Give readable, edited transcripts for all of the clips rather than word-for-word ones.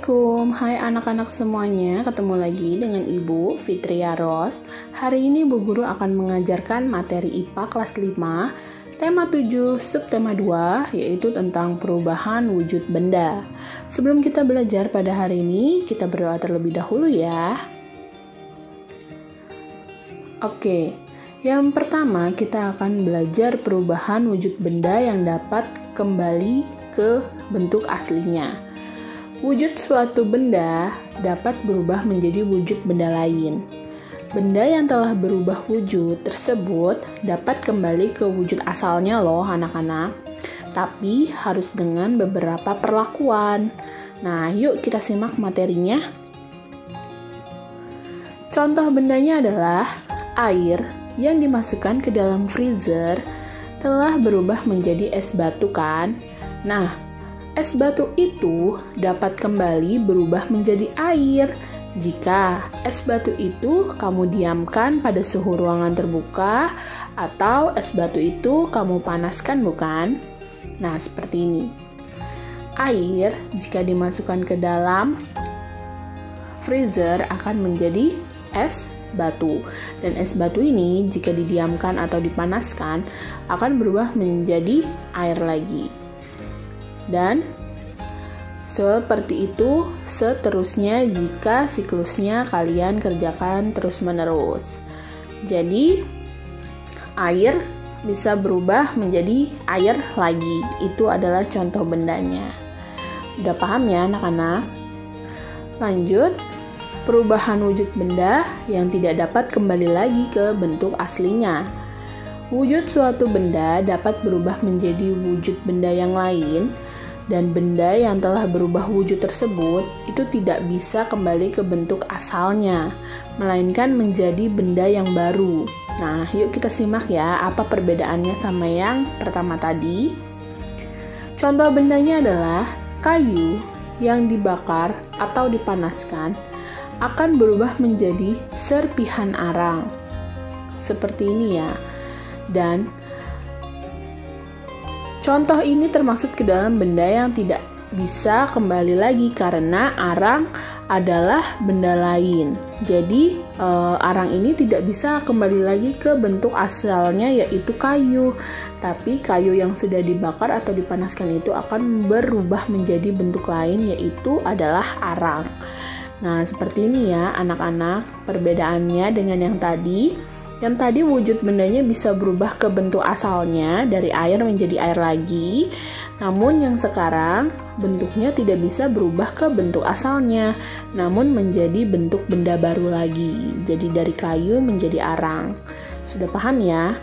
Assalamualaikum, hai anak-anak semuanya, ketemu lagi dengan Ibu Fitria Ros. Hari ini Bu Guru akan mengajarkan materi IPA kelas 5, tema 7, subtema 2, yaitu tentang perubahan wujud benda. Sebelum kita belajar pada hari ini, kita berdoa terlebih dahulu ya. Oke, yang pertama kita akan belajar perubahan wujud benda yang dapat kembali ke bentuk aslinya. Wujud suatu benda dapat berubah menjadi wujud benda lain. Benda yang telah berubah wujud tersebut dapat kembali ke wujud asalnya loh anak-anak. Tapi harus dengan beberapa perlakuan. Nah, yuk kita simak materinya. Contoh bendanya adalah air yang dimasukkan ke dalam freezer telah berubah menjadi es batu kan? Nah, es batu itu dapat kembali berubah menjadi air jika es batu itu kamu diamkan pada suhu ruangan terbuka atau es batu itu kamu panaskan, bukan? Nah, seperti ini. Air jika dimasukkan ke dalam freezer akan menjadi es batu. Dan es batu ini jika didiamkan atau dipanaskan akan berubah menjadi air lagi. Dan seperti itu seterusnya jika siklusnya kalian kerjakan terus-menerus. Jadi air bisa berubah menjadi air lagi. Itu adalah contoh bendanya. Udah paham ya anak-anak? Lanjut, perubahan wujud benda yang tidak dapat kembali lagi ke bentuk aslinya. Wujud suatu benda dapat berubah menjadi wujud benda yang lain, dan benda yang telah berubah wujud tersebut itu tidak bisa kembali ke bentuk asalnya, melainkan menjadi benda yang baru. Nah, yuk kita simak ya apa perbedaannya sama yang pertama tadi. Contoh bendanya adalah kayu yang dibakar atau dipanaskan akan berubah menjadi serpihan arang. Seperti ini ya. Dan contoh ini termasuk ke dalam benda yang tidak bisa kembali lagi karena arang adalah benda lain. Jadi arang ini tidak bisa kembali lagi ke bentuk asalnya yaitu kayu. Tapi kayu yang sudah dibakar atau dipanaskan itu akan berubah menjadi bentuk lain yaitu adalah arang. Nah, seperti ini ya anak-anak perbedaannya dengan yang tadi. Yang tadi wujud bendanya bisa berubah ke bentuk asalnya dari air menjadi air lagi. Namun yang sekarang bentuknya tidak bisa berubah ke bentuk asalnya, namun menjadi bentuk benda baru lagi. Jadi dari kayu menjadi arang. Sudah paham ya?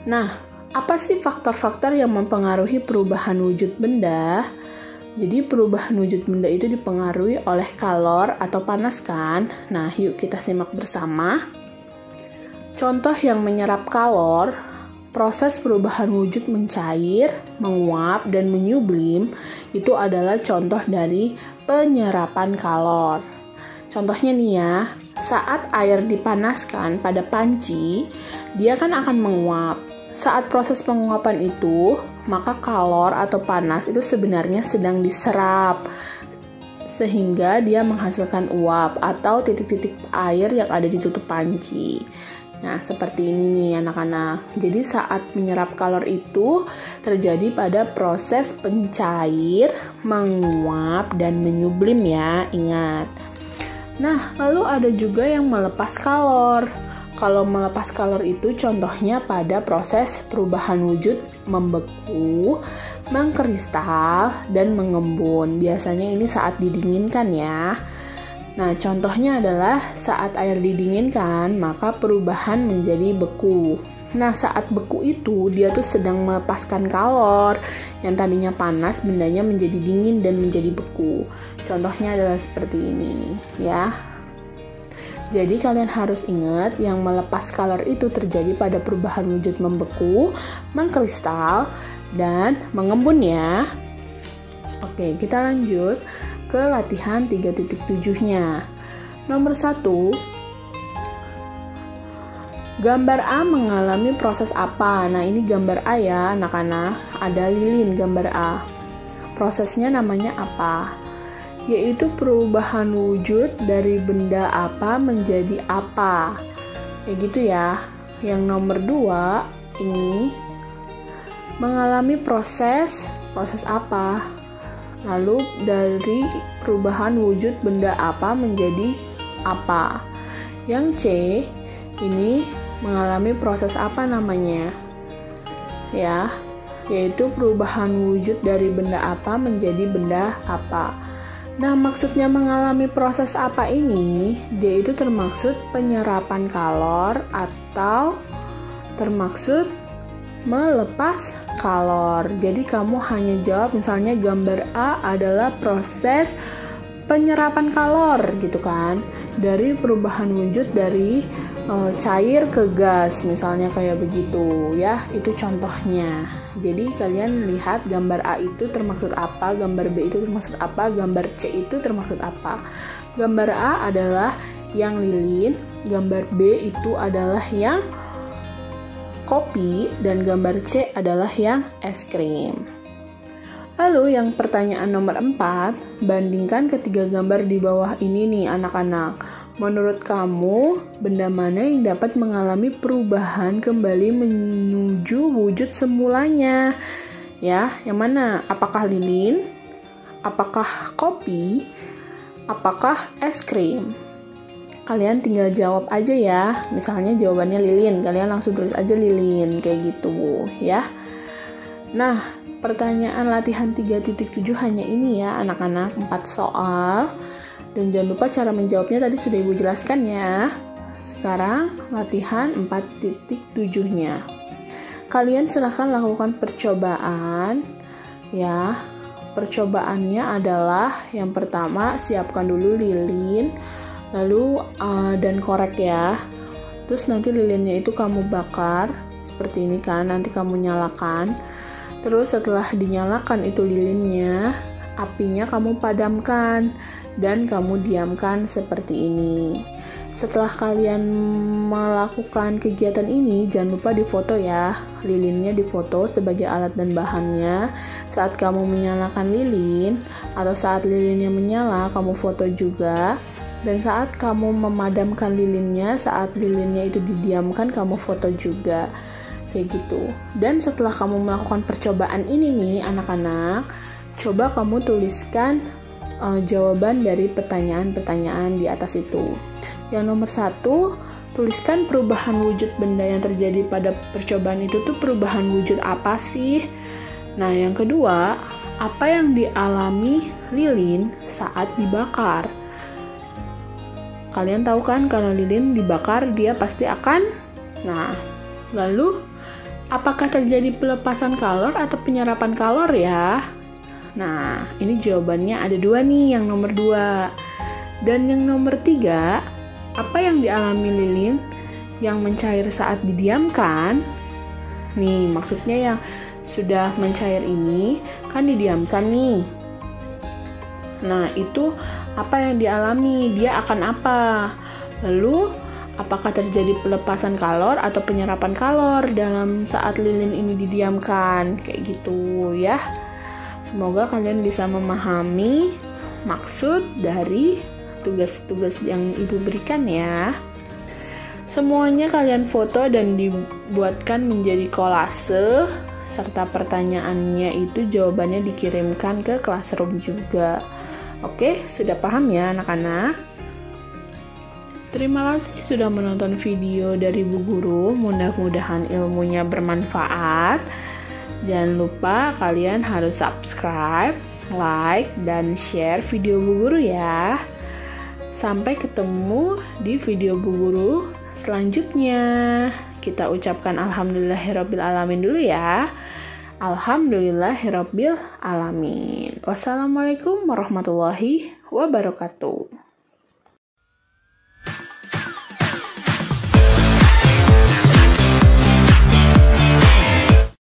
Nah, apa sih faktor-faktor yang mempengaruhi perubahan wujud benda? Jadi perubahan wujud benda itu dipengaruhi oleh kalor atau panas kan? Nah, yuk kita simak bersama. Contoh yang menyerap kalor, proses perubahan wujud mencair, menguap, dan menyublim itu adalah contoh dari penyerapan kalor. Contohnya nih ya, saat air dipanaskan pada panci, dia kan akan menguap. Saat proses penguapan itu, maka kalor atau panas itu sebenarnya sedang diserap, sehingga dia menghasilkan uap atau titik-titik air yang ada di tutup panci. Nah, seperti ini nih anak-anak. Jadi saat menyerap kalor itu terjadi pada proses pencair, menguap, dan menyublim ya, ingat. Nah, lalu ada juga yang melepas kalor. Kalau melepas kalor itu contohnya pada proses perubahan wujud membeku, mengkristal, dan mengembun. Biasanya ini saat didinginkan ya. Nah, contohnya adalah saat air didinginkan, maka perubahan menjadi beku. Nah, saat beku itu, dia tuh sedang melepaskan kalor. Yang tadinya panas, bendanya menjadi dingin dan menjadi beku. Contohnya adalah seperti ini, ya. Jadi, kalian harus ingat, yang melepas kalor itu terjadi pada perubahan wujud membeku, mengkristal, dan mengembun ya. Oke, kita lanjut ke latihan 3.7-nya. Nomor 1, gambar A mengalami proses apa? Nah, ini gambar A ya anak-anak. Ada lilin gambar A. Prosesnya namanya apa? yaitu perubahan wujud dari benda apa menjadi apa. Kayak gitu ya. Yang nomor 2 ini mengalami proses apa? Lalu dari perubahan wujud benda apa menjadi apa. Yang C ini mengalami proses apa namanya? Ya, yaitu perubahan wujud dari benda apa menjadi benda apa. Nah, maksudnya mengalami proses apa ini? Dia itu termaksud penyerapan kalor atau termaksud melepas kalor. Jadi kamu hanya jawab misalnya gambar A adalah proses penyerapan kalor gitu kan, dari perubahan wujud dari cair ke gas misalnya kayak begitu ya, itu contohnya. Jadi kalian lihat gambar A itu termaksud apa, gambar B itu termaksud apa, gambar C itu termaksud apa. Gambar A adalah yang lilin, gambar B itu adalah yang kopi, dan gambar C adalah yang es krim. Lalu yang pertanyaan nomor 4, bandingkan ketiga gambar di bawah ini nih anak-anak. Menurut kamu, benda mana yang dapat mengalami perubahan kembali menuju wujud semulanya? Ya, yang mana? Apakah lilin? Apakah kopi? Apakah es krim? Kalian tinggal jawab aja ya. Misalnya jawabannya lilin, kalian langsung tulis aja lilin, kayak gitu ya. Nah, pertanyaan latihan 3.7 hanya ini ya anak-anak, 4 soal. Dan jangan lupa cara menjawabnya tadi sudah Ibu jelaskan ya. Sekarang latihan 4.7-nya. Kalian silahkan lakukan percobaan ya. Percobaannya adalah yang pertama, siapkan dulu lilin, lalu dan korek ya. Terus nanti lilinnya itu kamu bakar seperti ini kan, nanti kamu nyalakan. Terus setelah dinyalakan itu lilinnya, apinya kamu padamkan dan kamu diamkan seperti ini. Setelah kalian melakukan kegiatan ini, jangan lupa difoto ya. Lilinnya difoto sebagai alat dan bahannya. Saat kamu menyalakan lilin atau saat lilinnya menyala, kamu foto juga. Dan saat kamu memadamkan lilinnya, saat lilinnya itu didiamkan, kamu foto juga. Kayak gitu. Dan setelah kamu melakukan percobaan ini nih anak-anak, coba kamu tuliskan jawaban dari pertanyaan-pertanyaan di atas itu. Yang nomor 1, tuliskan perubahan wujud benda yang terjadi pada percobaan itu tuh perubahan wujud apa sih? Nah, yang kedua, apa yang dialami lilin saat dibakar? Kalian tahu kan kalau lilin dibakar dia pasti akan. Nah, lalu apakah terjadi pelepasan kalor atau penyerapan kalor ya? Nah, ini jawabannya ada 2 nih, yang nomor 2. Dan yang nomor 3, apa yang dialami lilin yang mencair saat didiamkan? Nih, maksudnya yang sudah mencair ini kan didiamkan nih. Nah, itu apa yang dialami? Dia akan apa? Lalu, apakah terjadi pelepasan kalor atau penyerapan kalor dalam saat lilin ini didiamkan? Kayak gitu ya. Semoga kalian bisa memahami maksud dari tugas-tugas yang Ibu berikan ya. Semuanya kalian foto dan dibuatkan menjadi kolase, serta pertanyaannya itu jawabannya dikirimkan ke classroom juga. Oke, sudah paham ya anak-anak? Terima kasih sudah menonton video dari Bu Guru. Mudah-mudahan ilmunya bermanfaat. Jangan lupa kalian harus subscribe, like, dan share video Bu Guru ya. Sampai ketemu di video Bu Guru selanjutnya. Kita ucapkan alhamdulillahirabbil alamin dulu ya. Alhamdulillahirabbil alamin. Wassalamualaikum warahmatullahi wabarakatuh.